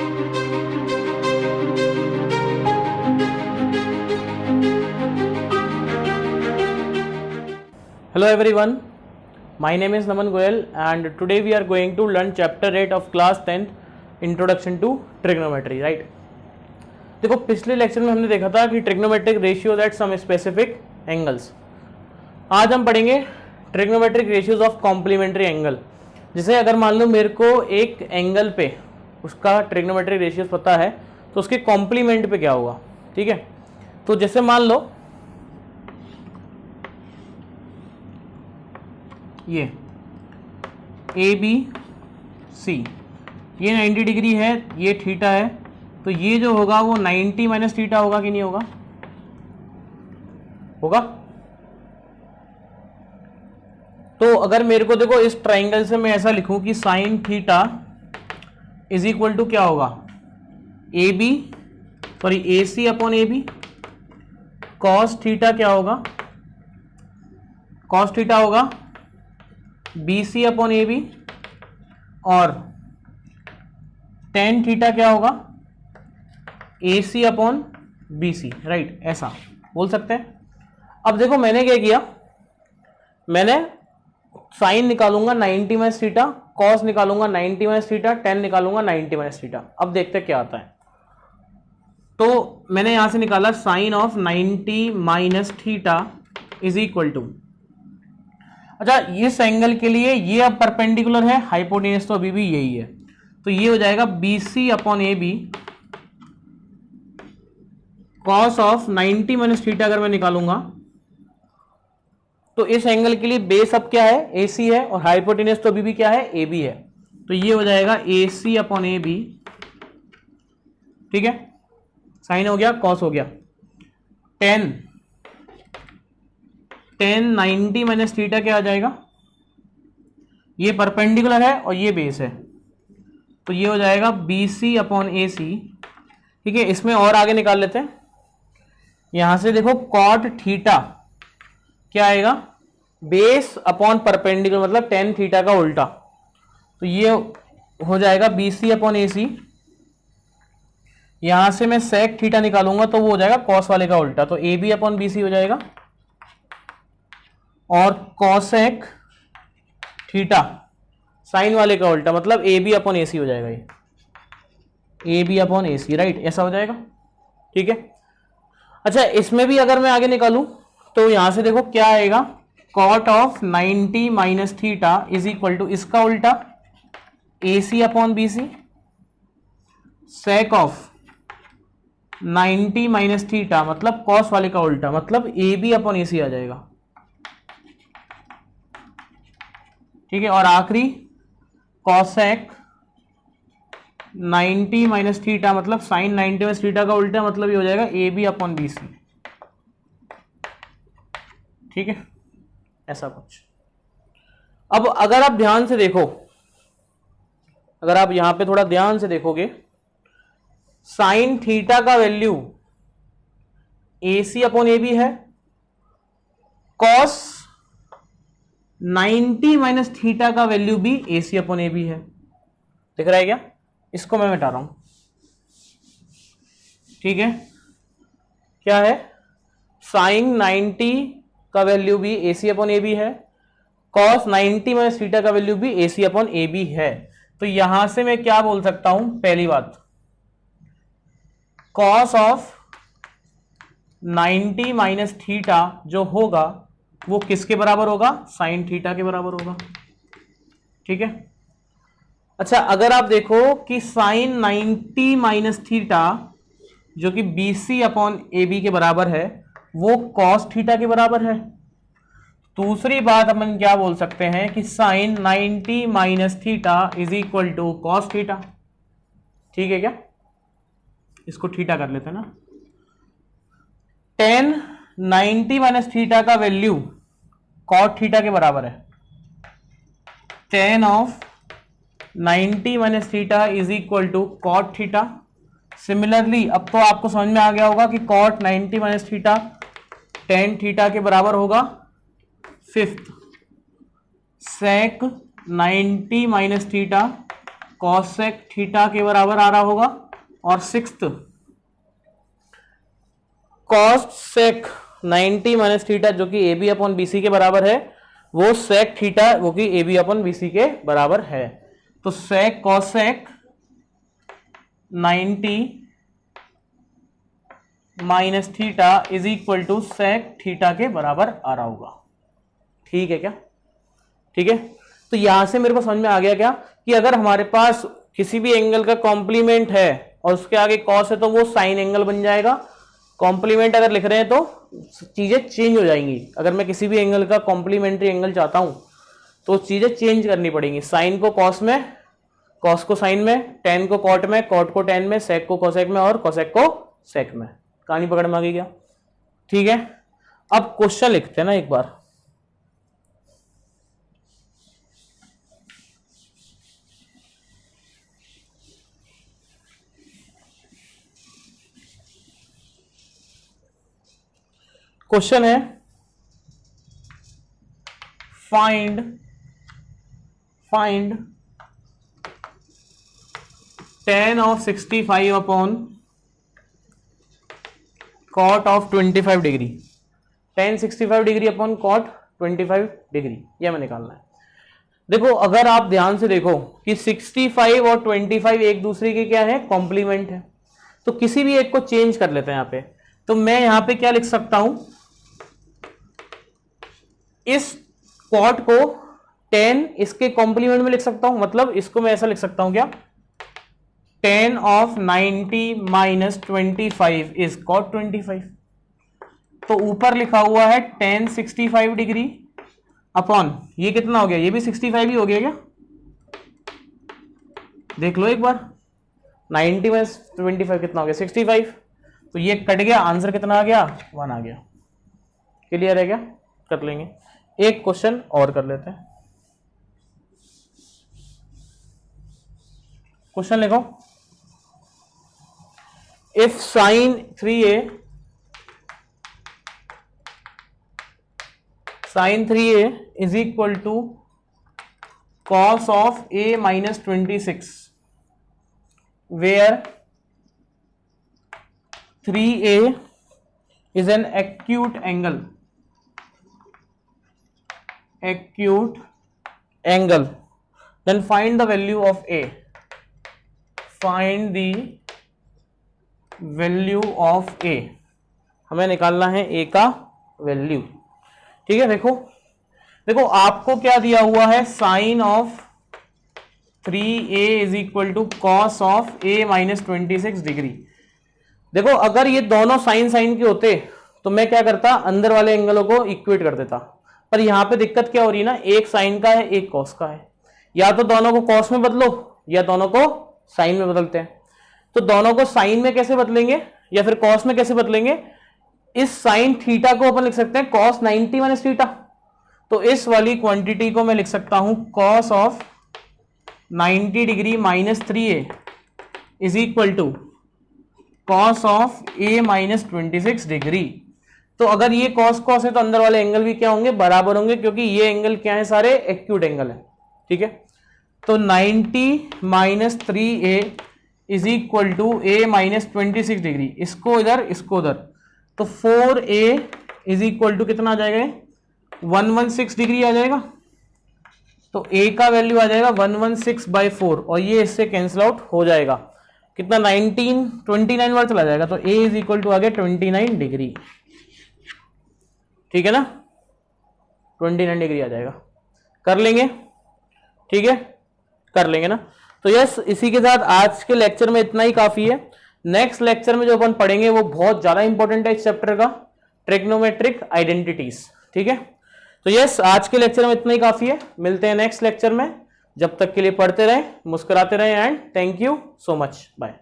Hello everyone, my name is Naman Goyal and today we are going to learn chapter 8 of class 10th introduction to trigonometry, right? देखो पिछले lecture में हमने देखा था कि trigonometric ratios at some specific angles. आज हम पढ़ेंगे trigonometric ratios of complementary angle. जैसे अगर मान लो मेरे को एक एंगल पे उसका ट्रिग्नोमेट्रिक रेशियोज पता है तो उसके कॉम्प्लीमेंट पे क्या होगा, ठीक है। तो जैसे मान लो ये ए बी सी, ये 90 डिग्री है, ये थीटा है, तो ये जो होगा वो 90 माइनस थीटा होगा कि नहीं होगा? होगा। तो अगर मेरे को देखो इस ट्राइंगल से मैं ऐसा लिखूं कि sine theta is equal to क्या होगा, A B sorry A C upon A B, cos theta क्या होगा, कॉस थीटा होगा B C upon A B, और टेन थीटा क्या होगा, A C upon B C, right, ऐसा बोल सकते हैं। अब देखो मैंने क्या किया, मैंने साइन निकालूंगा 90 माइनस थीटा, कॉस निकालूंगा 90 माइनस थीटा, टेन निकालूंगा 90 माइनस थीटा। अब देखते हैं क्या आता है। तो मैंने यहां से निकाला sine of 90 minus theta is equal to, अच्छा इस एंगल के लिए ये अब परपेंडिकुलर है, हाइपोटेन्यूज तो अभी भी यही है, तो ये हो जाएगा B C upon A B cos of 90 minus theta. अगर मैं निकालूंगा तो इस एंगल के लिए बेस अब क्या है, ए सी है, और हाइपोटेन्यूज तो अभी भी क्या है, ए बी है, तो ये हो जाएगा ए सी अपॉन ए बी, ठीक है। साइन हो गया, कॉस हो गया, टेन 90 माइनस थीटा क्या आ जाएगा, ये परपेंडिकुलर है और ये बेस है, तो ये हो जाएगा बी सी अपॉन ए सी, ठीक है। इसमें और आगे निकाल लेते हैं, यहां से देखो कॉट थीटा क्या आएगा, बेस अपॉन परपेंडिकुलर मतलब टेन थीटा का उल्टा, तो ये हो जाएगा बी सी अपॉन ए सी। यहां से मैं सेक थीटा निकालूंगा तो वो हो जाएगा कॉस वाले का उल्टा, तो A B upon B C हो जाएगा, और कॉसेक थीटा साइन वाले का उल्टा मतलब ए बी अपॉन ए सी हो जाएगा, ये A B upon A C, right, ऐसा हो जाएगा, ठीक है। अच्छा इसमें भी अगर मैं आगे निकालूं तो यहां से देखो क्या आएगा, cot of 90 minus theta is equal to इसका उल्टा A C upon B C, sec of 90 minus theta मतलब कॉस वाले का उल्टा मतलब ए बी अपॉन ए सी आ जाएगा, ठीक है। और आखिरी कॉसेक 90 माइनस थीटा मतलब साइन 90 माइनस थीटा का उल्टा मतलब ये हो जाएगा A B upon B C, ठीक है, ऐसा कुछ। अब अगर आप ध्यान से देखो, अगर आप यहां पे थोड़ा ध्यान से देखोगे, साइन थीटा का value A C upon A B है, कॉस 90 माइनस थीटा का वैल्यू भी A C upon A B है, दिख रहा है क्या? इसको मैं मिटा रहा हूं, ठीक है। क्या है, साइन 90 का वैल्यू भी A C upon A B है, कॉस 90 माइनस थीटा का वैल्यू भी A C upon A B है। तो यहां से मैं क्या बोल सकता हूं, पहली बात कॉस ऑफ 90 माइनस थीटा जो होगा वो किसके बराबर होगा, साइन थीटा के बराबर होगा, ठीक है। अच्छा अगर आप देखो कि साइन 90 माइनस थीटा जो कि B C upon A B के बराबर है वो कॉस थीटा के बराबर है। दूसरी बात अपन क्या बोल सकते हैं कि sine 90 minus theta is equal to cos theta, ठीक है क्या, इसको थीटा कर लेते हैं ना। टेन 90 माइनस थीटा का वैल्यू कॉट थीटा के बराबर है, tan of 90 minus theta is equal to cot theta. Similarly अब तो आपको समझ में आ गया होगा कि cot 90 minus theta tan theta के बराबर होगा। Fifth, sec 90 minus theta cosec theta के बराबर आ रहा होगा, और सिक्स्थ कॉसेक 90 माइनस थीटा जो कि A B upon B C के बराबर है, वो सेक थीटा वो कि A B upon B C के बराबर है। तो sec cosec 90 minus theta is equal to sec theta के बराबर आ रहा होगा। ठीक है क्या? ठीक है, तो यहां से मेरे को समझ में आ गया क्या कि अगर हमारे पास किसी भी एंगल का कॉम्प्लीमेंट है और उसके आगे कॉस है तो वो साइन एंगल बन जाएगा। कॉम्प्लीमेंट अगर लिख रहे हैं तो चीजें चेंज हो जाएंगी। अगर मैं किसी भी एंगल का कॉम्प्लीमेंट्री एंगल चाहता हूं तो चीजें चेंज करनी पड़ेंगी। साइन को कॉस में, कॉस को साइन में, टेन को कॉट में, कॉट को टेन में, सेक को कोसेक में और कोसेक को सेक में। कहानी पकड़ में आ गई क्या? ठीक है, अब क्वेश्चन लिखते हैं ना एक बार। क्वेश्चन है find tan of 65 upon cot of 25 degree. tan 65 degree upon cot 25 degree, यह हमें निकालना है। देखो अगर आप ध्यान से देखो कि 65 और 25 एक दूसरे के क्या है, कॉम्प्लीमेंट है। तो किसी भी एक को चेंज कर लेते हैं यहां पे। तो मैं यहां पे क्या लिख सकता हूं, इस cot को 10 इसके कॉम्प्लीमेंट में लिख सकता हूं। मतलब इसको मैं ऐसा लिख सकता हूं क्या, tan of 90 minus 25 is cot 25। तो ऊपर लिखा हुआ है tan 65 डिग्री अपॉन ये कितना हो गया, ये भी 65 ही हो गया क्या? देख लो एक बार, 90 माइनस 25 कितना हो गया, 65। तो ये कट गया, आंसर कितना आ गया, 1 आ गया। क्लियर है क्या? कर लेंगे एक क्वेश्चन और कर लेते हैं। क्वेश्चन लिखो, if sin 3a is equal to cos of a minus 26 where 3a is an acute angle, then find the value of a, find the value of A. हमें निकालना है ए का वैल्यू। ठीक है, देखो आपको क्या दिया हुआ है, sine of 3a is equal to cos of a minus 26 degree. देखो अगर ये दोनों साइन के होते तो मैं क्या करता, अंदर वाले एंगलों को इक्वेट कर देता। पर यहां पे दिक्कत क्या हो रही है ना, एक साइन का है एक कॉस का है। या तो दोनों को कॉस में बदलो या दोनों को साइन में बदलते हैं। तो दोनों को साइन में कैसे बदलेंगे या फिर कॉस में कैसे बदलेंगे, इस साइन थीटा को अपन लिख सकते हैं कॉस 90 माइनस थीटा। तो इस वाली क्वांटिटी को मैं लिख सकता हूं cos of 90 degree minus 3a is equal to cos of a minus 26 degree. तो अगर ये कॉस है तो अंदर वाले एंगल भी क्या होंगे, बराबर होंगे, क्योंकि ये एंगल क्या है, सारे एक्यूट एंगल है। ठीक है, तो 90 minus 3a is equal to a minus 26 degree. इसको इधर इसको उधर, तो 4a इज इक्वल टू कितना आ जाएगा, 116 डिग्री आ जाएगा। तो a का वैल्यू आ जाएगा 116/4 और ये इससे कैंसिल आउट हो जाएगा। कितना, 29 बार चला जाएगा। तो a इज इक्वल टू आ गया 29 डिग्री। ठीक है ना, 29 डिग्री आ जाएगा। कर लेंगे, ठीक है, कर लेंगे ना। तो यस, इसी के साथ आज के लेक्चर में इतना ही काफी है। नेक्स्ट लेक्चर में जो अपन पढ़ेंगे वो बहुत ज्यादा इंपॉर्टेंट है इस चैप्टर का, ट्रिग्नोमेट्रिक आइडेंटिटीज। ठीक है, तो यस, आज के लेक्चर में इतना ही काफी है। मिलते हैं नेक्स्ट लेक्चर में। जब तक के लिए पढ़ते रहें, मुस्कुराते रहें and thank you so much. Bye.